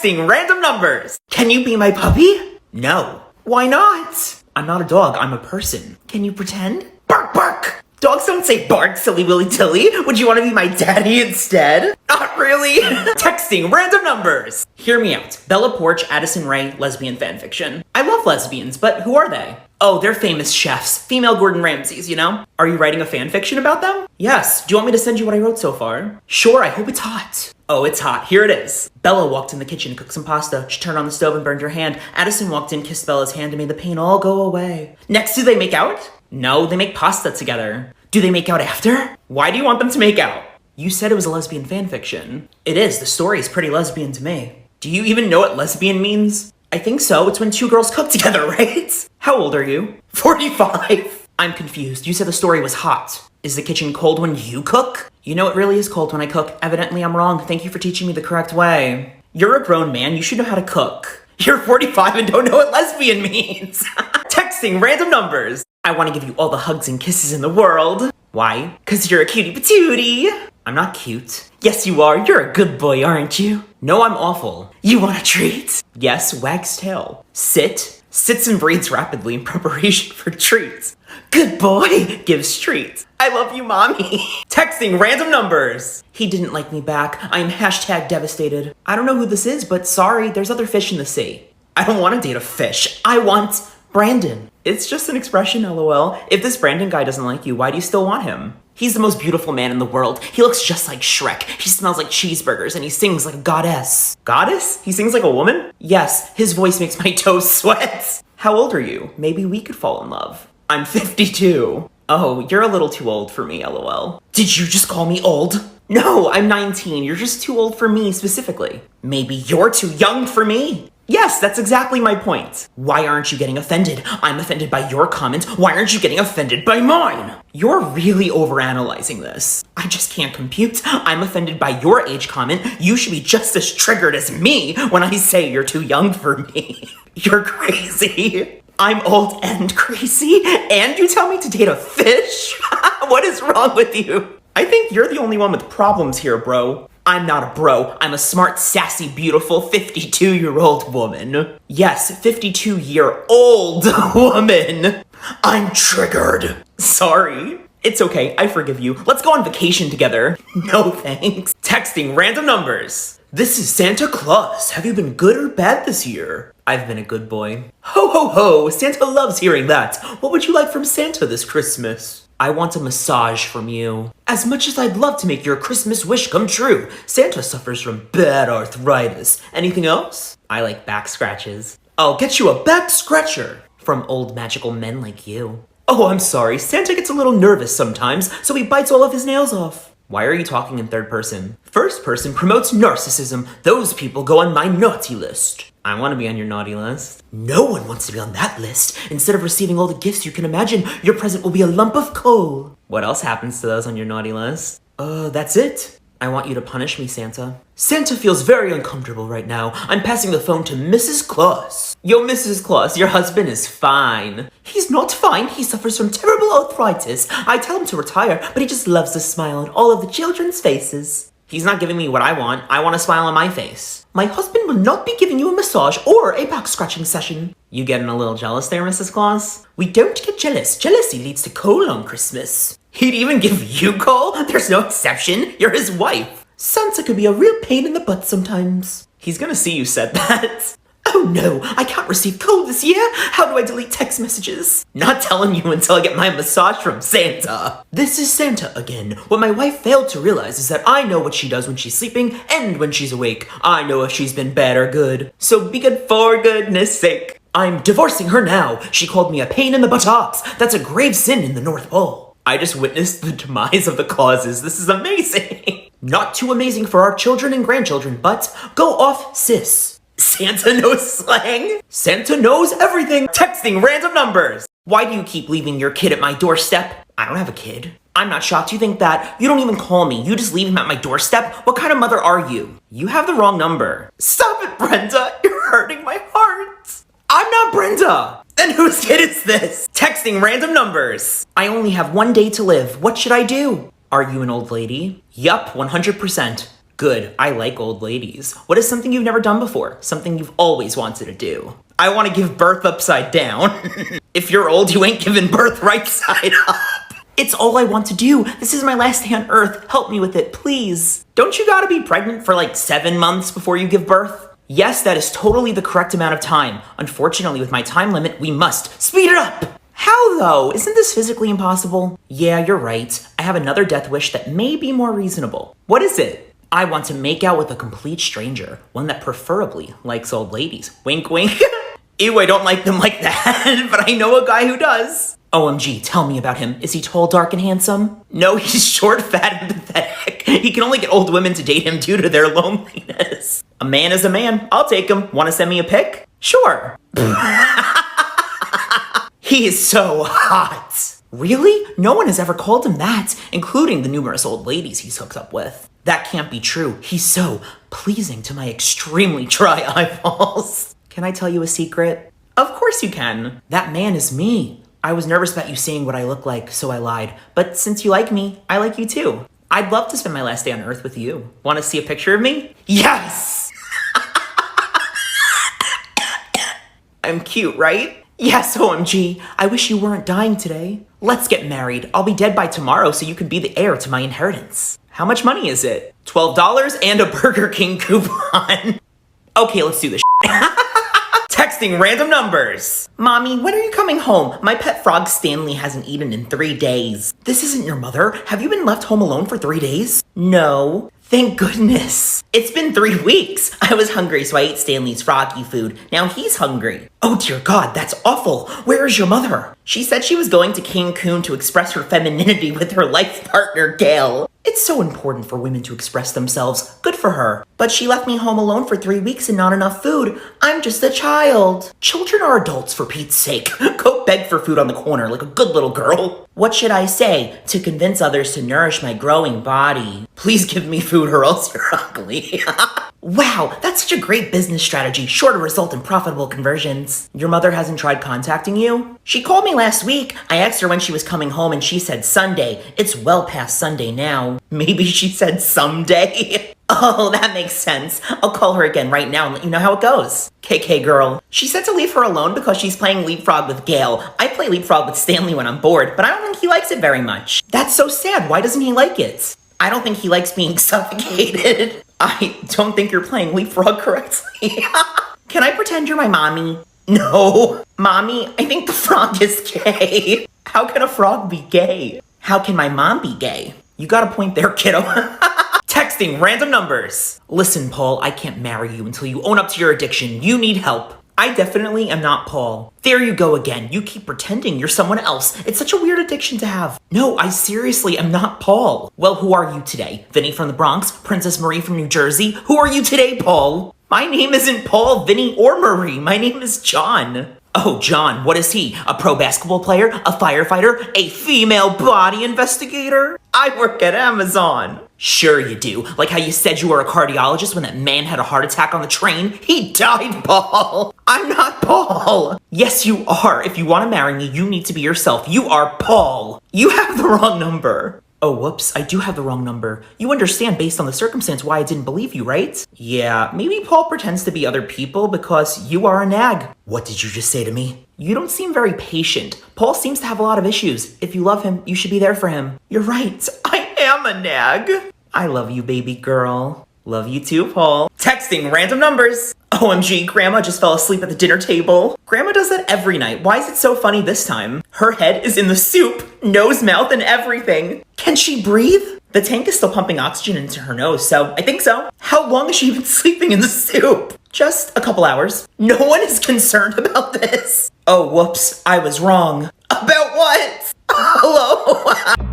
Texting random numbers. Can you be my puppy? No. Why not? I'm not a dog, I'm a person. Can you pretend? Bark, bark. Dogs don't say bark, silly willy tilly. Would you want to be my daddy instead? Not really. Texting random numbers. Hear me out. Bella Porch, Addison Rae, lesbian fanfiction. I love lesbians, but who are they? Oh, they're famous chefs. Female Gordon Ramsays, you know? Are you writing a fanfiction about them? Yes. Do you want me to send you what I wrote so far? Sure, I hope it's hot. Oh, it's hot. Here it is. Bella walked in the kitchen to cook some pasta. She turned on the stove and burned her hand. Addison walked in, kissed Bella's hand, and made the pain all go away. Next, do they make out? No, they make pasta together. Do they make out after? Why do you want them to make out? You said it was a lesbian fanfiction. It is. The story is pretty lesbian to me. Do you even know what lesbian means? I think so. It's when two girls cook together, right? How old are you? 45. I'm confused. You said the story was hot. Is the kitchen cold when you cook? You know, it really is cold when I cook. Evidently, I'm wrong. Thank you for teaching me the correct way. You're a grown man. You should know how to cook. You're 45 and don't know what lesbian means. Texting random numbers. I want to give you all the hugs and kisses in the world. Why? Because you're a cutie patootie. I'm not cute. Yes, you are. You're a good boy, aren't you? No, I'm awful. You want a treat? Yes, wags tail. Sit. Sits and breathes rapidly in preparation for treats. Good boy. Gives treats. I love you, mommy. Texting random numbers. He didn't like me back. I am hashtag devastated. I don't know who this is, but sorry, there's other fish in the sea. I don't want to date a fish. I want Brandon. It's just an expression, lol. If this Brandon guy doesn't like you, why do you still want him? He's the most beautiful man in the world. He looks just like Shrek. He smells like cheeseburgers and he sings like a goddess. Goddess? He sings like a woman? Yes, his voice makes my toes sweat. How old are you? Maybe we could fall in love. I'm 52. Oh, you're a little too old for me, lol. Did you just call me old? No, I'm 19. You're just too old for me specifically. Maybe you're too young for me. Yes, that's exactly my point. Why aren't you getting offended? I'm offended by your comment. Why aren't you getting offended by mine? You're really overanalyzing this. I just can't compute. I'm offended by your age comment. You should be just as triggered as me when I say you're too young for me. You're crazy. I'm old and crazy, and you tell me to date a fish? What is wrong with you? I think you're the only one with problems here, bro. I'm not a bro. I'm a smart, sassy, beautiful 52-year-old woman. Yes, 52-year-old woman. I'm triggered. Sorry. It's okay. I forgive you. Let's go on vacation together. No thanks. Texting random numbers. This is Santa Claus. Have you been good or bad this year? I've been a good boy. Ho ho ho. Santa loves hearing that. What would you like from Santa this Christmas? I want a massage from you. As much as I'd love to make your Christmas wish come true, Santa suffers from bad arthritis. Anything else? I like back scratches. I'll get you a back scratcher from old magical men like you. Oh, I'm sorry. Santa gets a little nervous sometimes, so he bites all of his nails off. Why are you talking in third person? First person promotes narcissism. Those people go on my naughty list. I want to be on your naughty list. No one wants to be on that list. Instead of receiving all the gifts you can imagine, your present will be a lump of coal. What else happens to those on your naughty list? That's it. I want you to punish me, Santa. Santa feels very uncomfortable right now. I'm passing the phone to Mrs. Claus. Yo, Mrs. Claus, your husband is fine. He's not fine. He suffers from terrible arthritis. I tell him to retire, but he just loves to smile on all of the children's faces. He's not giving me what I want. I want a smile on my face. My husband will not be giving you a massage or a back scratching session. You getting a little jealous there, Mrs. Claus? We don't get jealous. Jealousy leads to coal on Christmas. He'd even give you coal? There's no exception. You're his wife. Santa could be a real pain in the butt sometimes. He's gonna see you said that. Oh no, I can't receive coal this year. How do I delete text messages? Not telling you until I get my massage from Santa. This is Santa again. What my wife failed to realize is that I know what she does when she's sleeping and when she's awake. I know if she's been bad or good. So be good for goodness sake. I'm divorcing her now. She called me a pain in the buttocks. That's a grave sin in the North Pole. I just witnessed the demise of the Clauses. This is amazing. Not too amazing for our children and grandchildren, but go off, sis. Santa knows slang. Santa knows everything. Texting random numbers. Why do you keep leaving your kid at my doorstep? I don't have a kid. I'm not shocked you think that. You don't even call me. You just leave him at my doorstep. What kind of mother are you? You have the wrong number. Stop it, Brenda. You're hurting my heart. I'm not Brenda. Then whose kid is this? Texting random numbers. I only have one day to live. What should I do? Are you an old lady? Yup, 100%. Good, I like old ladies. What is something you've never done before? Something you've always wanted to do? I want to give birth upside down. If you're old, you ain't giving birth right side up. It's all I want to do. This is my last day on Earth. Help me with it, please. Don't you gotta be pregnant for like 7 months before you give birth? Yes, that is totally the correct amount of time. Unfortunately, with my time limit, we must speed it up. How though? Isn't this physically impossible? Yeah, you're right. I have another death wish that may be more reasonable. What is it? I want to make out with a complete stranger, one that preferably likes old ladies. Wink, wink. Ew, I don't like them like that, but I know a guy who does. OMG, tell me about him. Is he tall, dark, and handsome? No, he's short, fat, and pathetic. He can only get old women to date him due to their loneliness. A man is a man. I'll take him. Want to send me a pic? Sure. He is so hot. Really? No one has ever called him that, including the numerous old ladies he's hooked up with. That can't be true. He's so pleasing to my extremely dry eyeballs. Can I tell you a secret? Of course you can. That man is me. I was nervous about you seeing what I look like, so I lied. But since you like me, I like you too. I'd love to spend my last day on Earth with you. Want to see a picture of me? Yes! I'm cute, right? Yes, OMG. I wish you weren't dying today. Let's get married. I'll be dead by tomorrow so you can be the heir to my inheritance. How much money is it? $12 and a Burger King coupon. Okay, let's do this. Texting random numbers. Mommy, when are you coming home? My pet frog Stanley hasn't eaten in 3 days. This isn't your mother. Have you been left home alone for 3 days? No. Thank goodness. It's been 3 weeks. I was hungry, so I ate Stanley's froggy food. Now he's hungry. Oh dear God, that's awful. Where is your mother? She said she was going to Cancun to express her femininity with her life partner, Gail. It's so important for women to express themselves. Good for her. But she left me home alone for 3 weeks and not enough food. I'm just a child. Children are adults, for Pete's sake. Go beg for food on the corner like a good little girl. What should I say to convince others to nourish my growing body? Please give me food or else you're ugly. Wow, that's such a great business strategy, sure to result in profitable conversions. Your mother hasn't tried contacting you? She called me last week. I asked her when she was coming home and she said Sunday. It's well past Sunday now. Maybe she said someday. Oh, that makes sense. I'll call her again right now and let you know how it goes. KK girl. She said to leave her alone because she's playing Leapfrog with Gail. I play Leapfrog with Stanley when I'm bored, but I don't think he likes it very much. That's so sad. Why doesn't he like it? I don't think he likes being suffocated. I don't think you're playing Leapfrog correctly. Can I pretend you're my mommy? No. Mommy, I think the frog is gay. How can a frog be gay? How can my mom be gay? You got a point there, kiddo. Texting random numbers. Listen, Paul, I can't marry you until you own up to your addiction. You need help. I definitely am not Paul. There you go again. You keep pretending you're someone else. It's such a weird addiction to have. No, I seriously am not Paul. Well, who are you today? Vinny from the Bronx? Princess Marie from New Jersey? Who are you today, Paul? My name isn't Paul, Vinny, or Marie. My name is John. Oh, John, what is he? A pro basketball player? A firefighter? A female body investigator? I work at Amazon. Sure you do. Like how you said you were a cardiologist when that man had a heart attack on the train. He died, Paul. I'm not Paul. Yes, you are. If you want to marry me, you need to be yourself. You are Paul. You have the wrong number. Oh, whoops, I do have the wrong number. You understand based on the circumstance why I didn't believe you, right? Yeah, maybe Paul pretends to be other people because you are a nag. What did you just say to me? You don't seem very patient. Paul seems to have a lot of issues. If you love him, you should be there for him. You're right, I am a nag. I love you, baby girl. Love you too, Paul. Texting random numbers. OMG, Grandma just fell asleep at the dinner table. Grandma does that every night. Why is it so funny this time? Her head is in the soup, nose, mouth, and everything. Can she breathe? The tank is still pumping oxygen into her nose, so I think so. How long has she been sleeping in the soup? Just a couple hours. No one is concerned about this. Oh, whoops, I was wrong. About what? Hello?